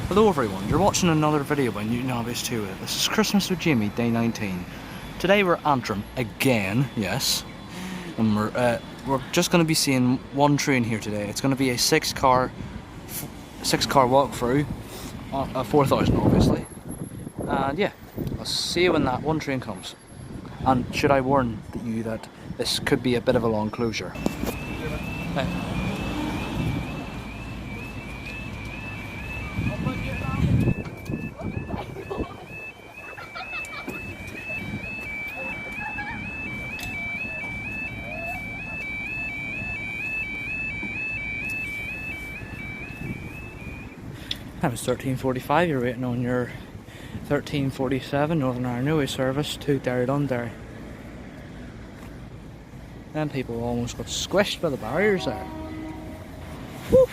Hello everyone, you're watching another video by Newton Obvious 2. This is Christmas with Jamie, day 19. Today we're at Antrim again, yes. And we're just going to be seeing one train here today. It's going to be a six car walk through, 4,000 obviously. And yeah, I'll see you when that one train comes. And should I warn you that this could be a bit of a long closure. Hey. Time is 13:45, you're waiting on your 13:47 Northern Ireland Railway service to Derry Londonderry. Them people almost got squished by the barriers there. Whew.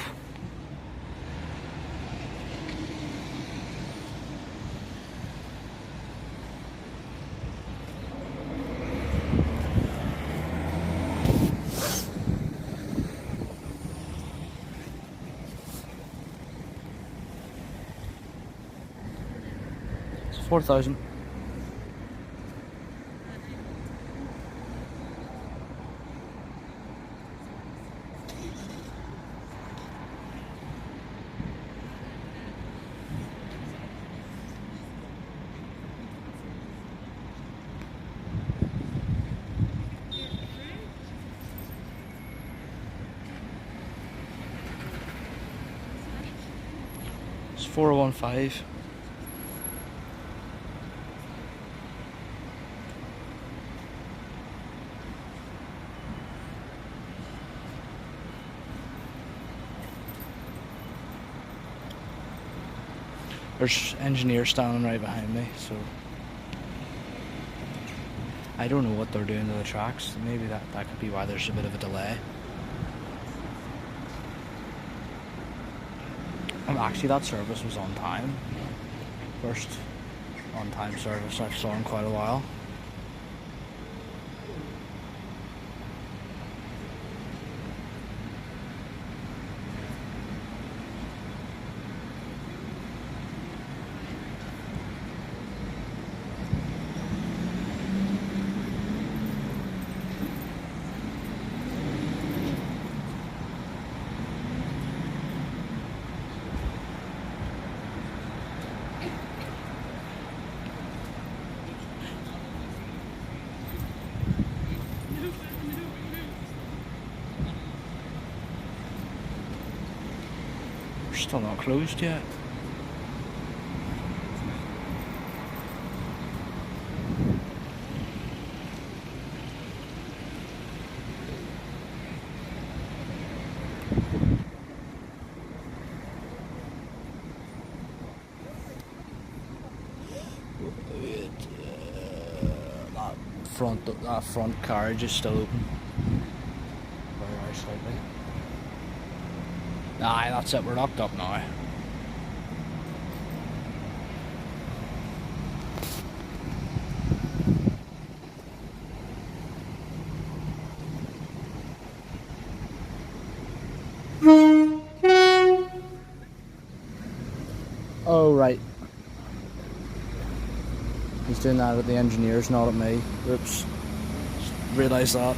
It's 4,000. It's 415. There's engineers standing right behind me, so I don't know what they're doing to the tracks. Maybe that could be why there's a bit of a delay. Actually, that service was on time. First on-time service I've saw in quite a while. Still not closed yet. That front carriage is still open. Very slightly. Aye, that's it, we're locked up now. Oh, right. He's doing that at the engineers, not at me. Oops. Just realised that.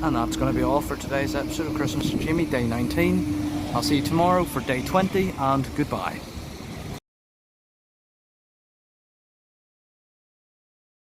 And that's going to be all for today's episode of Christmas with Jimmy, day 19. I'll see you tomorrow for day 20, and goodbye.